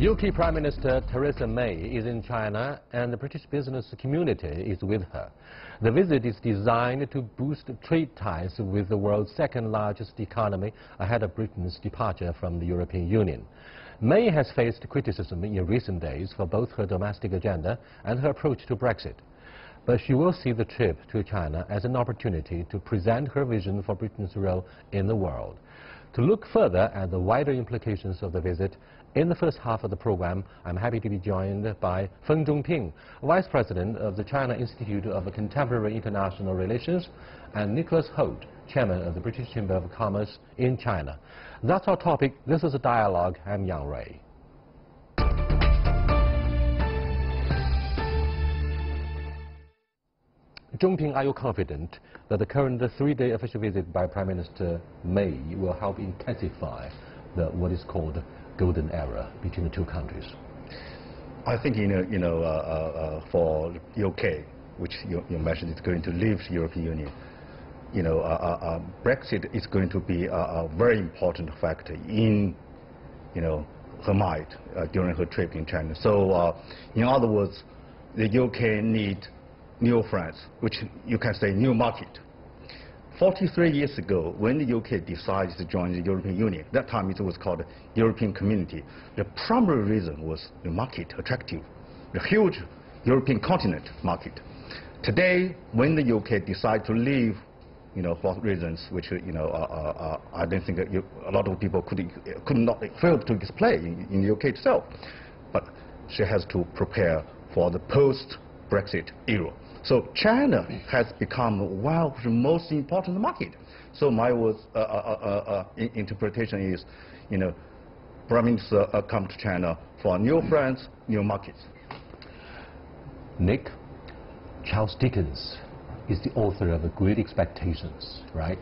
UK Prime Minister Theresa May is in China and the British business community is with her. The visit is designed to boost trade ties with the world's second-largest economy ahead of Britain's departure from the European Union. May has faced criticism in recent days for both her domestic agenda and her approach to Brexit. But she will see the trip to China as an opportunity to present her vision for Britain's role in the world. To look further at the wider implications of the visit, in the first half of the program, I'm happy to be joined by Feng Zhongping, Vice President of the China Institute of Contemporary International Relations, and Nicholas Holt, Chairman of the British Chamber of Commerce in China. That's our topic. This is a dialogue. I'm Yang Rui. Zhongping, are you confident that the current three-day official visit by Prime Minister May will help intensify what is called golden era between the two countries? I think for UK, which you mentioned, is going to leave the European Union. Brexit is going to be a very important factor in her mind during her trip in China. So, in other words, the UK need new friends, which you can say new market. 43 years ago, when the UK decided to join the European Union, that time it was called European Community, the primary reason was the market attractive, the huge European continent market. Today, when the UK decided to leave, for reasons which I don't think a lot of people could not fail to explain in the UK itself, but she has to prepare for the post-Brexit era. So China has become one of the most important market. So my interpretation is, Prime Minister come to China for new friends, new markets. Nick, Charles Dickens is the author of Great Expectations, right?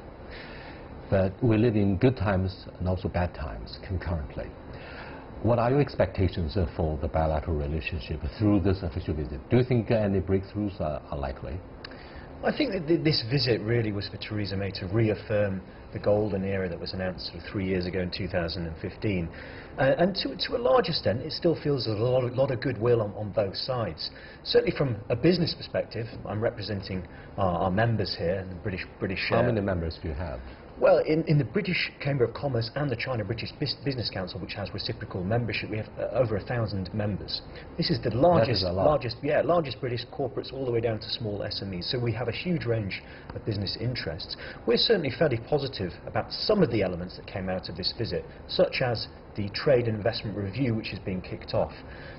But we live in good times and also bad times concurrently. What are your expectations for the bilateral relationship through this official visit? Do you think any breakthroughs are likely? I think that this visit really was for Theresa May to reaffirm the golden era that was announced sort of 3 years ago in 2015. And to a large extent, it still feels there's a lot of goodwill on both sides. Certainly from a business perspective, I'm representing our members here, and the British. How many members do you have? Well, in the British Chamber of Commerce and the China-British Business Council, which has reciprocal membership, we have over 1,000 members. This is the largest British corporates all the way down to small SMEs. So we have a huge range of business interests. We're certainly fairly positive about some of the elements that came out of this visit, such as the Trade and Investment Review, which is being kicked off.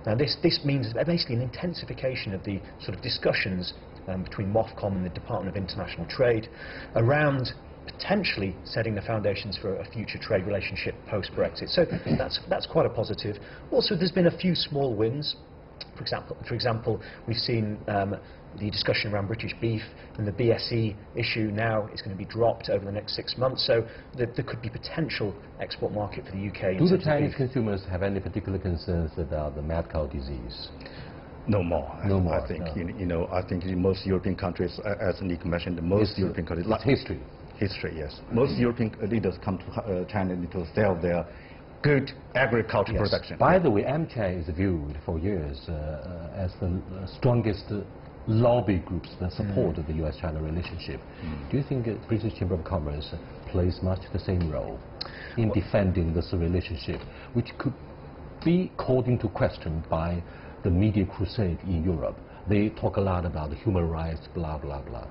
Now, this means basically an intensification of the sort of discussions between MOFCOM and the Department of International Trade around potentially setting the foundations for a future trade relationship post-Brexit. So that's quite a positive. Also, there's been a few small wins. For example, we've seen the discussion around British beef, and the BSE issue now is going to be dropped over the next 6 months. So there could be potential export market for the UK. Do the Chinese consumers have any particular concerns about the mad cow disease? No more. No more. I think I think in most European countries, as Nick mentioned, most European countries. It's history. History, yes. Most European leaders come to China to sell their good agricultural production. By the way, MCHA is viewed for years as the strongest lobby groups that support the US-China relationship. Do you think the British Chamber of Commerce plays much the same role in defending this relationship, which could be called into question by the media crusade in Europe? They talk a lot about human rights, blah, blah, blah.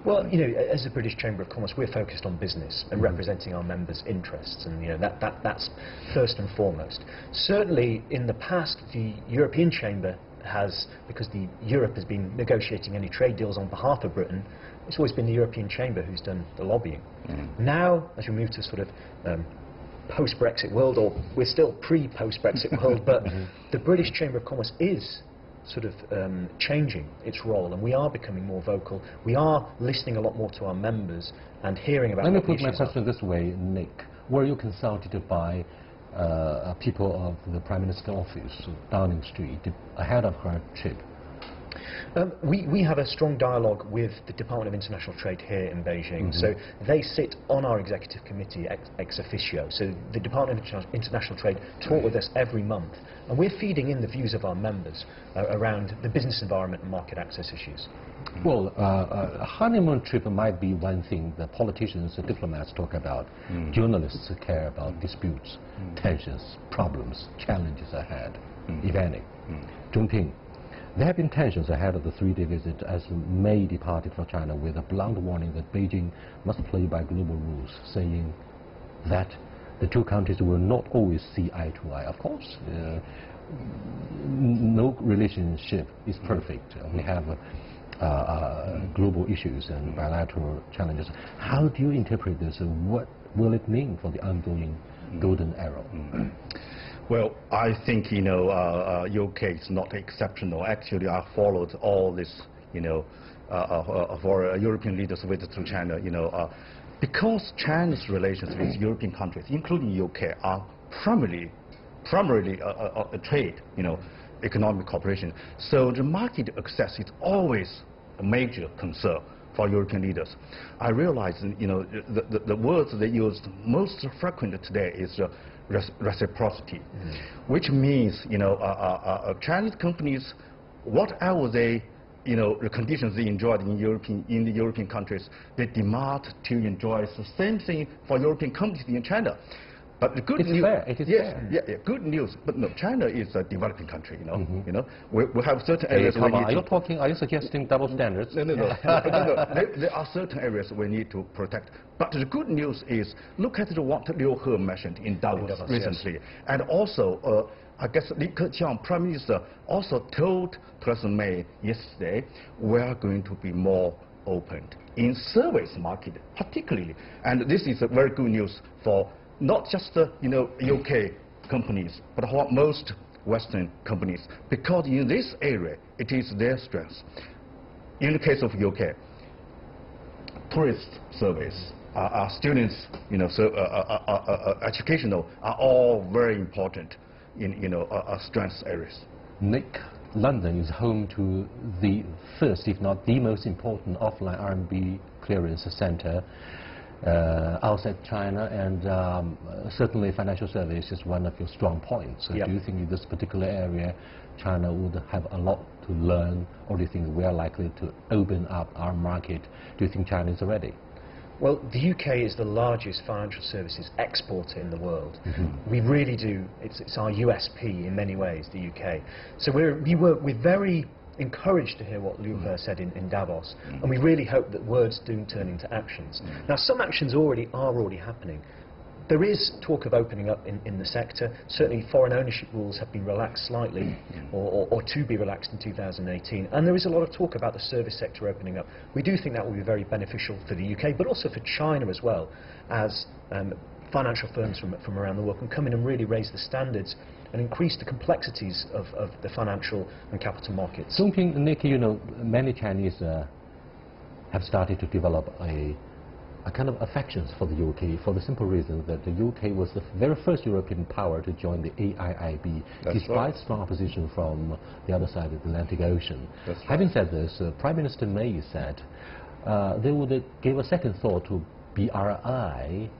Well, as the British Chamber of Commerce, we're focused on business and representing our members' interests, and that's first and foremost. Certainly, in the past, the European Chamber has, because Europe has been negotiating any trade deals on behalf of Britain, it's always been the European Chamber who's done the lobbying. Now, as we move to sort of post-Brexit world, or we're still pre-post-Brexit world, but the British Chamber of Commerce is sort of changing its role, and we are becoming more vocal. We are listening a lot more to our members and hearing about. Let me put my question this way, Nick. Were you consulted by people of the Prime Minister's office, Downing Street, ahead of her trip? We have a strong dialogue with the Department of International Trade here in Beijing. So they sit on our executive committee ex officio. So the Department of International Trade talk with us every month, and we're feeding in the views of our members around the business environment and market access issues. Well, a honeymoon trip might be one thing that politicians and diplomats talk about. Journalists care about disputes, tensions, problems, challenges ahead, if any. Zhongping, there have been tensions ahead of the 3-day visit as May departed for China with a blunt warning that Beijing must play by global rules, saying that the two countries will not always see eye to eye. Of course, no relationship is perfect. We have global issues and bilateral challenges. How do you interpret this? What will it mean for the ongoing golden era? Well, I think, UK is not exceptional. Actually, I followed all this, for European leaders' visit to China, because China's relations with European countries, including UK, are primarily a trade, economic cooperation. So the market access is always a major concern for European leaders. I realize, the words they use most frequent today is reciprocity, which means, Chinese companies, whatever they, the conditions they enjoyed in the European countries, they demand to enjoy the same thing for European companies in China. But the good news, good news. But no, China is a developing country. We have certain areas. Are you suggesting double standards? No. There are certain areas we need to protect. But the good news is, look at what Liu He mentioned in Davos recently, and also, I guess Li Keqiang, Prime Minister, also told Theresa May yesterday, we are going to be more open in service market, particularly, and this is a very good news for not just UK companies, but for most Western companies, because in this area it is their strength. In the case of UK, tourist service, students, educational are all very important in strength areas. Nick, London is home to the first, if not the most important, offline RMB clearance center outside China, and certainly financial service is one of your strong points. So do you think in this particular area China would have a lot to learn, or do you think we are likely to open up our market? Do you think China is ready? Well, the UK is the largest financial services exporter in the world. We really do. It's our USP in many ways, the UK. So we're very encouraged to hear what Liu He said in Davos, and we really hope that words do turn into actions. Now, some actions are already happening. There is talk of opening up in the sector. Certainly, foreign ownership rules have been relaxed slightly, or to be relaxed in 2018. And there is a lot of talk about the service sector opening up. We do think that will be very beneficial for the UK, but also for China as well, as financial firms from around the world can come in and really raise the standards and increase the complexities of the financial and capital markets. Zhongping, Nick, many Chinese have started to develop a kind of affections for the UK, for the simple reason that the UK was the very first European power to join the AIIB, despite strong opposition from the other side of the Atlantic Ocean. Having said this, Prime Minister May said they would give a second thought to BRI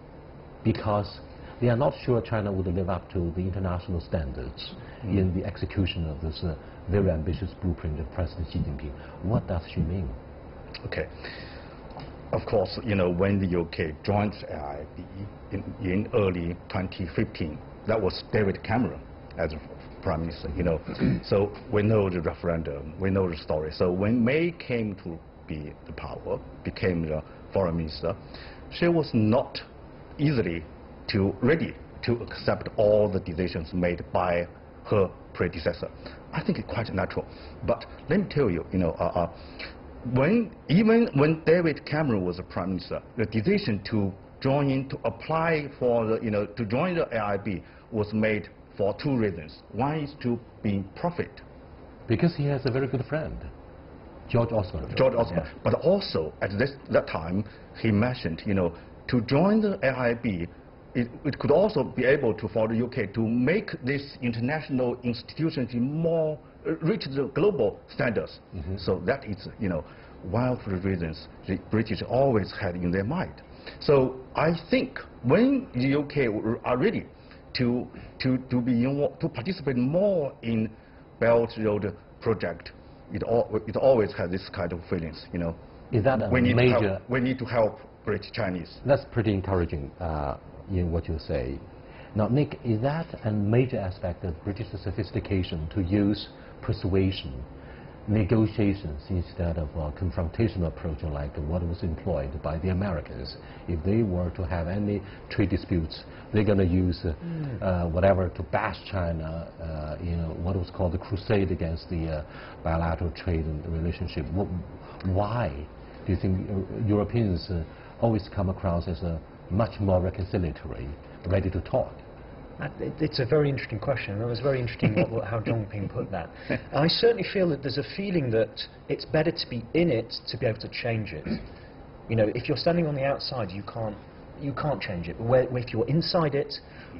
because they are not sure China would live up to the international standards in the execution of this very ambitious blueprint of President Xi Jinping. What does she mean? Okay. Of course, when the UK joined AIIB in early 2015, that was David Cameron as Prime Minister, So we know the referendum, we know the story. So when May came to be the power, became the Foreign Minister, she was not easily ready to accept all the decisions made by her predecessor. I think it's quite natural. But let me tell you, even when David Cameron was the Prime Minister, the decision to apply for to join the AIIB was made for two reasons. One is to be profit. Because he has a very good friend, George Osborne. But also at that time he mentioned, to join the AIIB, it could also be able to, for the UK to make this international institutions more reach the global standards. So that is, one of the reasons the British always had in their mind. So I think when the UK are ready to participate more in Belt Road project, it always has this kind of feelings. Is that a we need to help British Chinese. That's pretty encouraging in what you say. Now, Nick, is that a major aspect of British sophistication to use persuasion, negotiations instead of a confrontational approach like what was employed by the Americans? If they were to have any trade disputes, they're going to use whatever to bash China, what was called the crusade against the bilateral trade and relationship. Why do you think Europeans always come across as a much more reconciliatory, ready to talk? It's a very interesting question, and it was very interesting how Zhongping put that. I certainly feel that there's a feeling that it's better to be in it to be able to change it. If you're standing on the outside, you can't change it. But if you're inside it,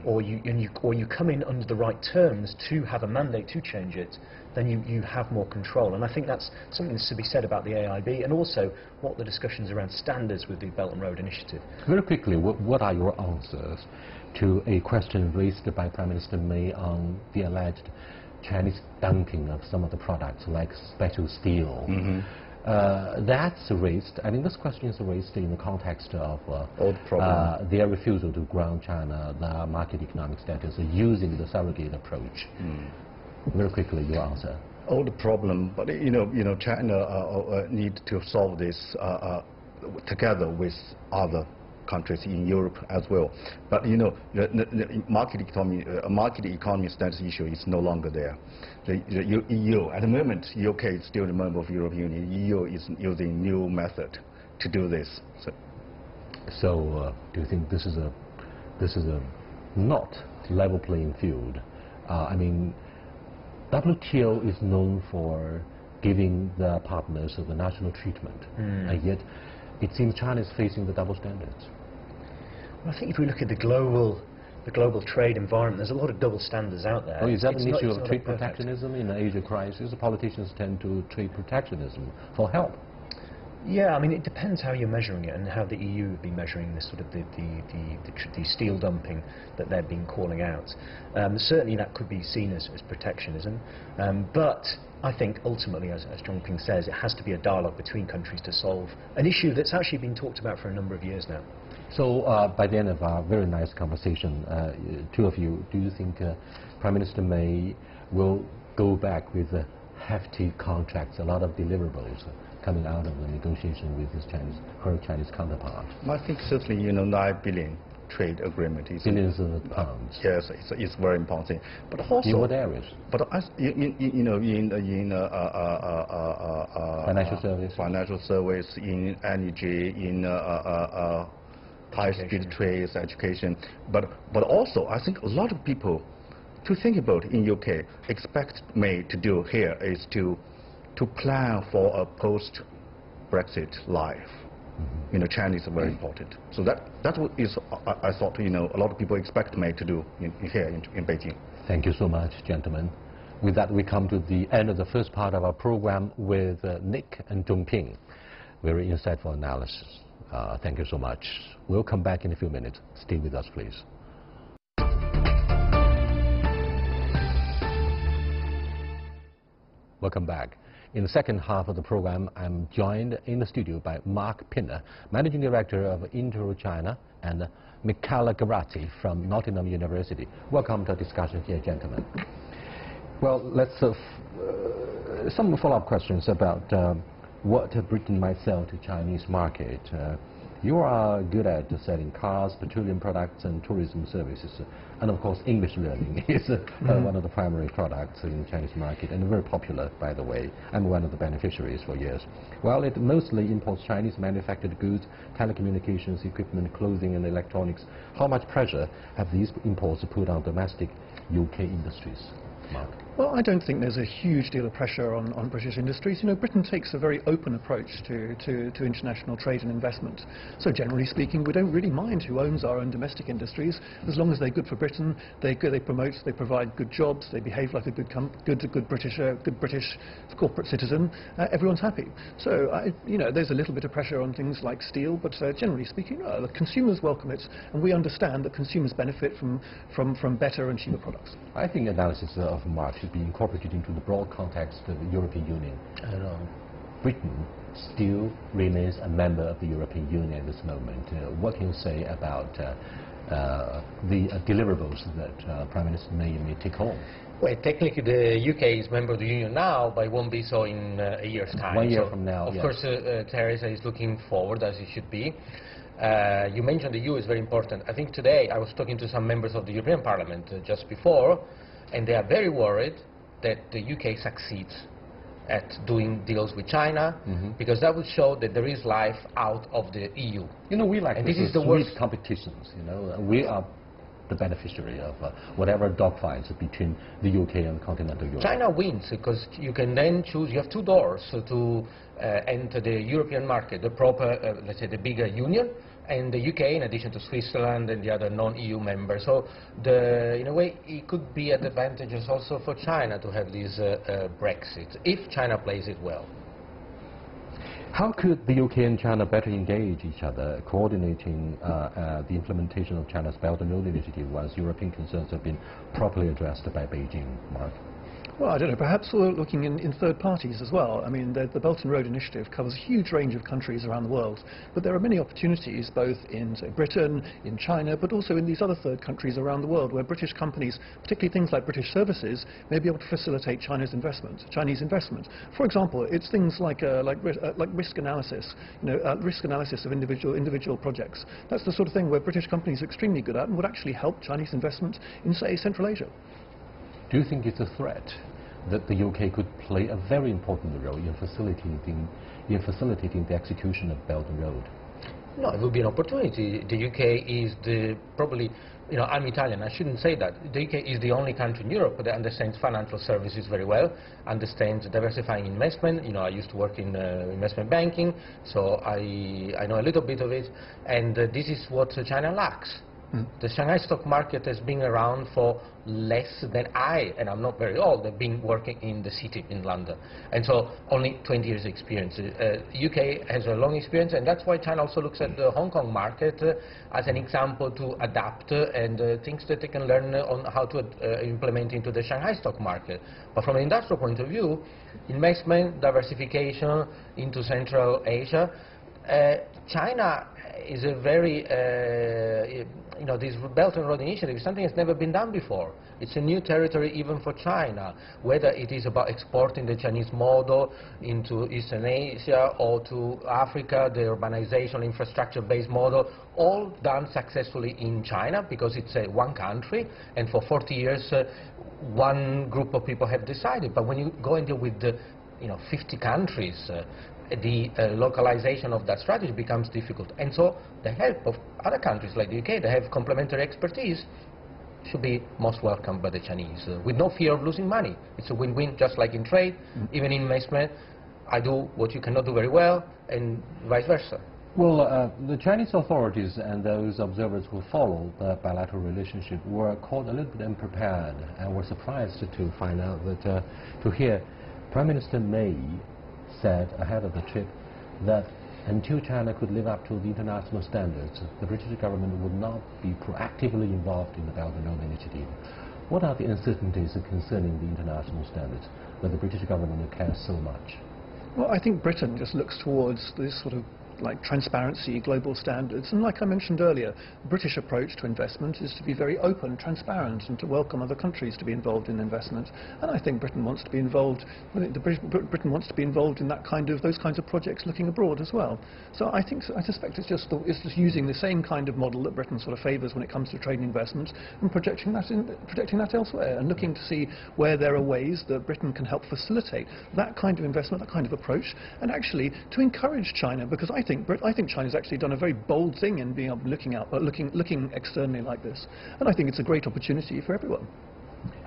or you come in under the right terms to have a mandate to change it, then you have more control. And I think that's something that's to be said about the AIB, and also what the discussions around standards with the Belt and Road Initiative. Very quickly, what are your answers to a question raised by Prime Minister May on the alleged Chinese dumping of some of the products like special steel? That's raised, I mean, this question is raised in the context of their refusal to grant China the market economic status using the surrogate approach. Very quickly, your answer. Old problem, but China need to solve this together with other countries in Europe as well. But the market economy status issue is no longer there. The EU at the moment, UK is still a member of the European Union. EU is using new method to do this. So do you think this is a not level playing field? I mean, WTO is known for giving the partners of the national treatment, and yet it seems China is facing the double standards. Well, I think if we look at the global trade environment, there's a lot of double standards out there. Oh, is that an issue of trade protectionism in the Asia crisis? The politicians tend to trade protectionism for help. Yeah, I mean, it depends how you're measuring it and how the EU would be measuring this sort of the steel dumping that they've been calling out. Certainly that could be seen as protectionism, but I think ultimately, as Zhongping says, it has to be a dialogue between countries to solve an issue that's actually been talked about for a number of years now. So by the end of our very nice conversation, two of you, do you think Prime Minister May will go back with hefty contracts, a lot of deliverables coming out of the negotiation with her Chinese counterpart? I think certainly, 9 billion trade agreement is billions of pounds. Yes, it's very important. But also in what areas? But in financial service, in energy, in high-speed trades, education. But also, I think a lot of people to think about in UK expect May to do here is to plan for a post-Brexit life. China is very important. So that is, I thought, a lot of people expect May to do here in Beijing. Thank you so much, gentlemen. With that, we come to the end of the first part of our program with Nick and Zhongping. Very insightful analysis. Thank you so much. We'll come back in a few minutes. Stay with us, please. Welcome back. In the second half of the program, I'm joined in the studio by Mark Pinner, Managing Director of Intro China, and Michaela Garatti from Nottingham University. Welcome to our discussion here, gentlemen. Well, let's some follow-up questions about what Britain might sell to Chinese market. You are good at selling cars, petroleum products, and tourism services. And of course, English learning is one of the primary products in the Chinese market, and very popular, by the way. I'm one of the beneficiaries for years. Well, it mostly imports Chinese manufactured goods, telecommunications equipment, clothing, and electronics. How much pressure have these imports put on domestic UK industries? Mark? Well, I don't think there's a huge deal of pressure on British industries. You know, Britain takes a very open approach to international trade and investment. So generally speaking, we don't really mind who owns our own domestic industries, as long as they're good for Britain, they promote, they provide good jobs, they behave like a good British corporate citizen. Everyone's happy. So you know, there's a little bit of pressure on things like steel, but generally speaking, the consumers welcome it, and we understand that consumers benefit from better and cheaper products. I think analysis of Mark should be incorporated into the broad context of the European Union. Britain still remains a member of the European Union at this moment. What can you say about the deliverables that Prime Minister May take home? Well, technically the UK is member of the Union now, but it won't be so in a year's time. 1 year from now, Of yes. course, Theresa is looking forward, as it should be. You mentioned the EU is very important. I think today I was talking to some members of the European Parliament just before, and they are very worried that the UK succeeds at doing deals with China, because that would show that there is life out of the EU. You know, we like and this is the sweet worst competitions. You know, we are the beneficiary of whatever dogfights between the UK and continental Europe. China wins because you can then choose. You have two doors to enter the European market: the proper, let's say, the bigger union, and the UK, in addition to Switzerland and the other non-EU members. So, in a way, it could be advantageous also for China to have this Brexit, if China plays it well. How could the UK and China better engage each other, coordinating the implementation of China's Belt and Road Initiative once European concerns have been properly addressed by Beijing, Mark? Well, I don't know, perhaps we're looking in third parties as well. I mean, the Belt and Road Initiative covers a huge range of countries around the world, but there are many opportunities both in, say, Britain, in China, but also in these other third countries around the world where British companies, particularly things like British services, may be able to facilitate Chinese investment. For example, it's things like risk analysis, risk analysis of individual projects. That's the sort of thing where British companies are extremely good at and would actually help Chinese investment in, say, Central Asia. Do you think it's a threat that the UK could play a very important role in facilitating the execution of Belt and Road? No, it would be an opportunity. The UK is probably, I'm Italian, I shouldn't say that. The UK is the only country in Europe that understands financial services very well, understands diversifying investment. I used to work in investment banking, so I know a little bit of it, and this is what China lacks. The Shanghai stock market has been around for less than and I'm not very old, I've been working in the city in London. And so only 20 years experience. UK has a long experience, and that's why China also looks at the Hong Kong market as an example to adapt and things that they can learn on how to implement into the Shanghai stock market. But from an industrial point of view, investment, diversification into Central Asia, China is a very, this Belt and Road Initiative is something that's never been done before. It's a new territory even for China, whether it is about exporting the Chinese model into Eastern Asia or to Africa, the urbanization infrastructure-based model, all done successfully in China because it's one country, and for 40 years one group of people have decided. But when you go and deal with the 50 countries, the localization of that strategy becomes difficult. And so the help of other countries like the UK that have complementary expertise should be most welcomed by the Chinese, with no fear of losing money. It's a win-win, just like in trade, even in investment. I do what you cannot do very well, and vice versa. Well, the Chinese authorities and those observers who follow the bilateral relationship were caught a little bit unprepared and were surprised to find out that, to hear Prime Minister May said ahead of the trip that until China could live up to the international standards, the British government would not be proactively involved in the Belt and Road Initiative. What are the uncertainties concerning the international standards that the British government cares so much? Well, I think Britain just looks towards this sort of transparency, global standards, and like I mentioned earlier, the British approach to investment is to be very open, transparent, and to welcome other countries to be involved in investment. And I think Britain wants to be involved. Britain wants to be involved in those kinds of projects looking abroad as well. So I suspect it's just using the same kind of model that Britain sort of favours when it comes to trade and investment, and projecting that elsewhere, and looking to see where there are ways that Britain can help facilitate that kind of investment, that kind of approach, and actually to encourage China, because I think China's actually done a very bold thing in looking externally like this, and I think it's a great opportunity for everyone.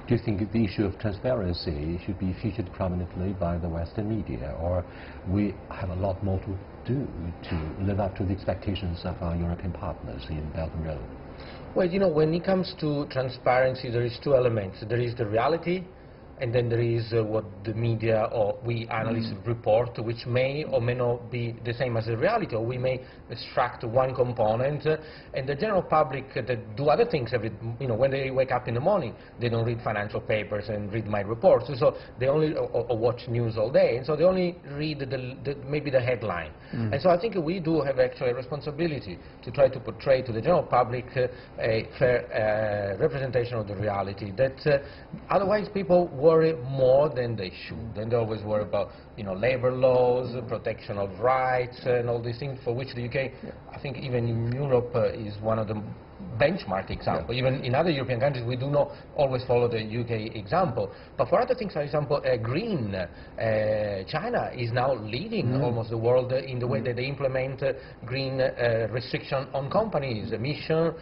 Do you think the issue of transparency should be featured prominently by the Western media, or we have a lot more to do to live up to the expectations of our European partners in Belt and Road? Well, you know, when it comes to transparency, there is two elements. There is the reality, and then there is what the media or we analysts report, which may or may not be the same as the reality, or we may extract one component, and the general public that do other things when they wake up in the morning, they don't read financial papers and read my reports, so they only or watch news all day, and so they only read maybe the headline. And so I think we do have actually a responsibility to try to portray to the general public a fair representation of the reality, that otherwise people worry more than they should, and they always worry about labor laws, protection of rights, and all these things, for which the UK, I think even in Europe, is one of the benchmark example. Even in other European countries, we do not always follow the UK example. But for other things, for example, green, China is now leading almost the world in the way that they implement green restriction on companies, emission,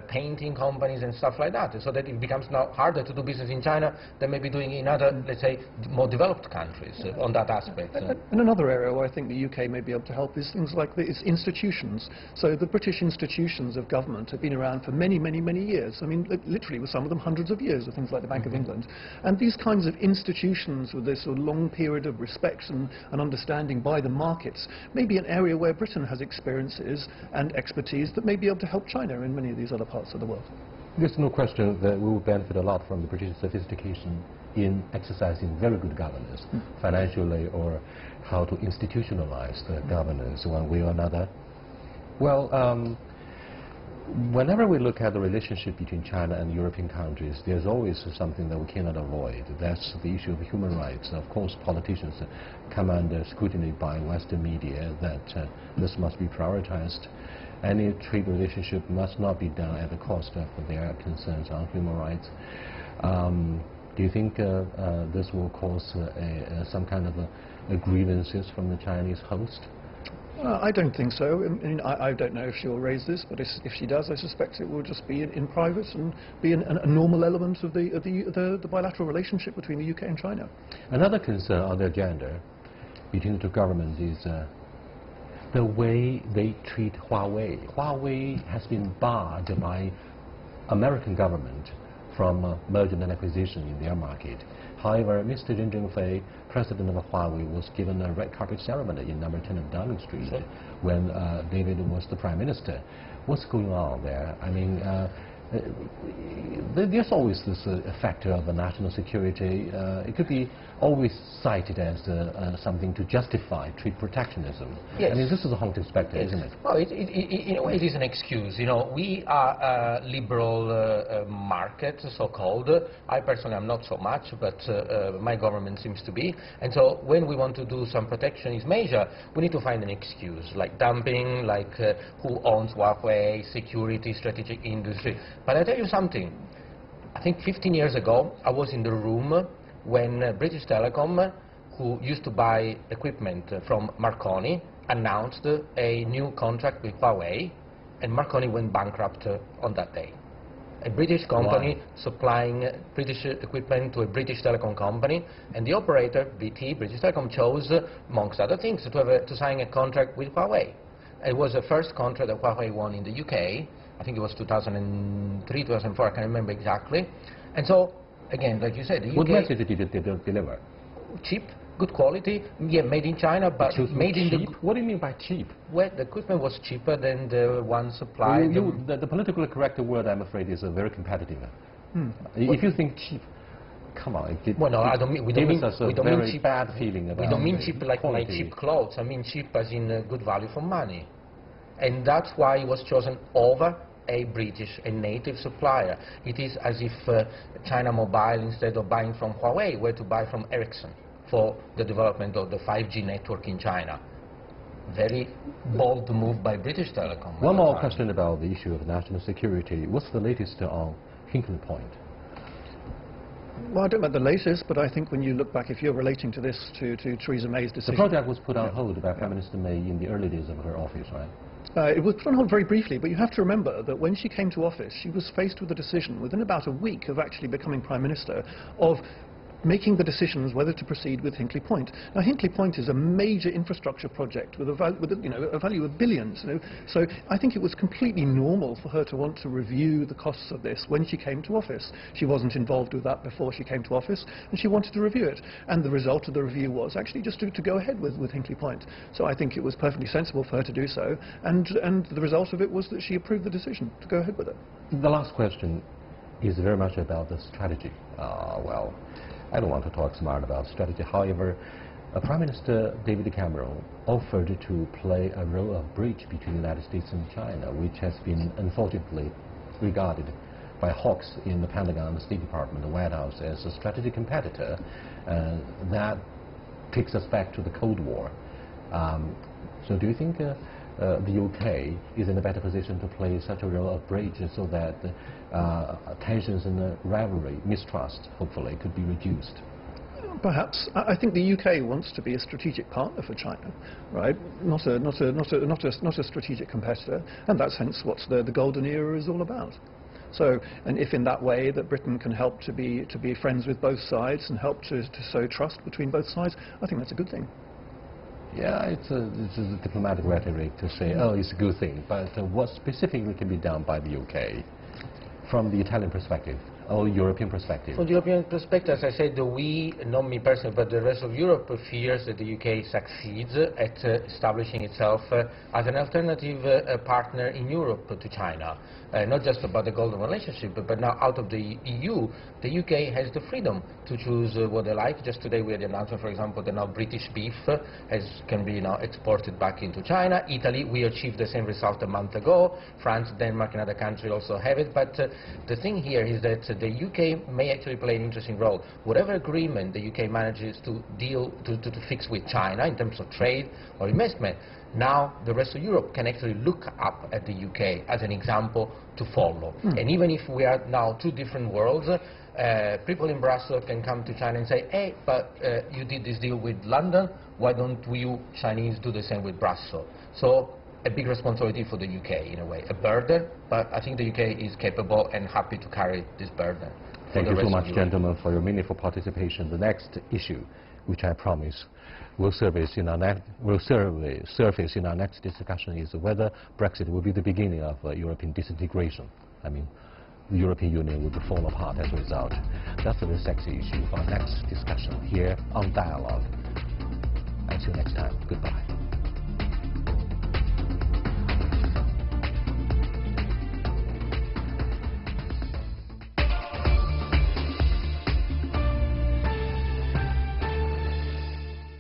painting companies and stuff like that, so that it becomes now harder to do business in China than maybe doing in other, let's say, more developed countries on that aspect. And another area where I think the UK may be able to help is things like its institutions. So the British institutions of government have been around for many, many, many years. I mean, literally, with some of them hundreds of years, with things like the Bank of England. And these kinds of institutions with this sort of long period of respect and understanding by the markets may be an area where Britain has experiences and expertise that may be able to help China in many of these other parts of the world. There's no question that we will benefit a lot from the British sophistication in exercising very good governance, financially, or how to institutionalize the governance one way or another. Well, whenever we look at the relationship between China and European countries, there's always something that we cannot avoid. That's the issue of human rights. Of course, politicians come under scrutiny by Western media that this must be prioritized. Any trade relationship must not be done at the cost of their concerns on human rights. Do you think this will cause some kind of grievances from the Chinese host? I don't think so. I mean, I don't know if she'll raise this, but if she does, I suspect it will just be in private and be a normal element of the bilateral relationship between the UK and China. Another concern on the agenda between the two governments is the way they treat Huawei. Huawei has been barred by American government from merger and acquisition in their market. However, Mr. Ren Zhengfei, president of Huawei, was given a red carpet ceremony in number 10 of Downing Street when David was the prime minister. What's going on there? I mean, there's always this factor of national security. It could be always cited as something to justify trade protectionism. Yes. I mean, this is a haunted specter, isn't it? Well, in a way, it is an excuse. We are a liberal market, so-called. I personally am not so much, but my government seems to be. And so when we want to do some protectionist measure, we need to find an excuse, like dumping, like who owns Huawei, security, strategic industry. But I tell you something. I think 15 years ago, I was in the room when British Telecom, who used to buy equipment from Marconi, announced a new contract with Huawei, and Marconi went bankrupt on that day. A British company supplying British equipment to a British telecom company, and the operator, BT, British Telecom, chose, amongst other things, to sign a contract with Huawei. It was the first contract that Huawei won in the UK. I think it was 2003, 2004, I can't remember exactly. And so, again, like you said, the UK... What message did it deliver? Cheap, good quality, yeah, made in China, but made in cheap? What do you mean by cheap? Well, the equipment was cheaper than the one supplied. The politically correct word, I'm afraid, is very competitive. If you think cheap, come on. Well, no, I don't mean... We don't mean cheap, bad feeling about we don't mean cheap like cheap clothes. I mean cheap as in good value for money. And that's why it was chosen over a native supplier. It is as if China Mobile, instead of buying from Huawei, were to buy from Ericsson for the development of the 5G network in China. Very bold move by British Telecom. One more question about the issue of national security. What's the latest on Hinkley Point? Well, I don't know about the latest, but I think when you look back, if you're relating to this to Theresa May's decision... The project was put on hold by Prime Minister May in the early days of her office, right? It was put on hold very briefly, but you have to remember that when she came to office, she was faced with a decision within about a week of actually becoming Prime Minister of making the decisions whether to proceed with Hinkley Point. Now, Hinkley Point is a major infrastructure project with a value of billions. So I think it was completely normal for her to want to review the costs of this when she came to office. She wasn't involved with that before she came to office, and she wanted to review it. And the result of the review was actually just to go ahead with Hinkley Point. So I think it was perfectly sensible for her to do so, and the result of it was that she approved the decision to go ahead with it. The last question is very much about the strategy. Well, I don't want to talk smart about strategy. However, Prime Minister David Cameron offered to play a role of bridge between the United States and China, which has been unfortunately regarded by hawks in the Pentagon, the State Department, the White House as a strategic competitor. That takes us back to the Cold War. So do you think the UK is in a better position to play such a role of bridge so that tensions and rivalry, mistrust, hopefully, could be reduced? Perhaps. I think the UK wants to be a strategic partner for China, right? Not a strategic competitor, and that's hence what the golden era is all about. So, and if in that way that Britain can help to be friends with both sides and help to sow trust between both sides, I think that's a good thing. Yeah, it's a diplomatic rhetoric to say, oh, it's a good thing, but what specifically can be done by the UK from the Italian perspective or European perspective? From the European perspective, as I said, we, not me personally, but the rest of Europe fears that the UK succeeds at establishing itself as an alternative partner in Europe to China. Not just about the golden relationship, but now out of the EU, the UK has the freedom to choose what they like. Just today we had the announcement, for example, that now British beef can be now exported back into China. Italy, we achieved the same result a month ago. France, Denmark and other countries also have it. But the thing here is that the UK may actually play an interesting role. Whatever agreement the UK manages to fix with China in terms of trade or investment, now the rest of Europe can actually look up at the UK as an example to follow. And even if we are now two different worlds, people in Brussels can come to China and say, hey, but you did this deal with London, why don't you Chinese do the same with Brussels? So a big responsibility for the UK in a way, a burden, but I think the UK is capable and happy to carry this burden. Thank you so much, gentlemen, for your meaningful participation. The next issue, which I promise will surface in our next discussion, is whether Brexit will be the beginning of European disintegration. I mean, the European Union will fall apart as a result. That's a very sexy issue for our next discussion here on Dialogue. Until next time, goodbye.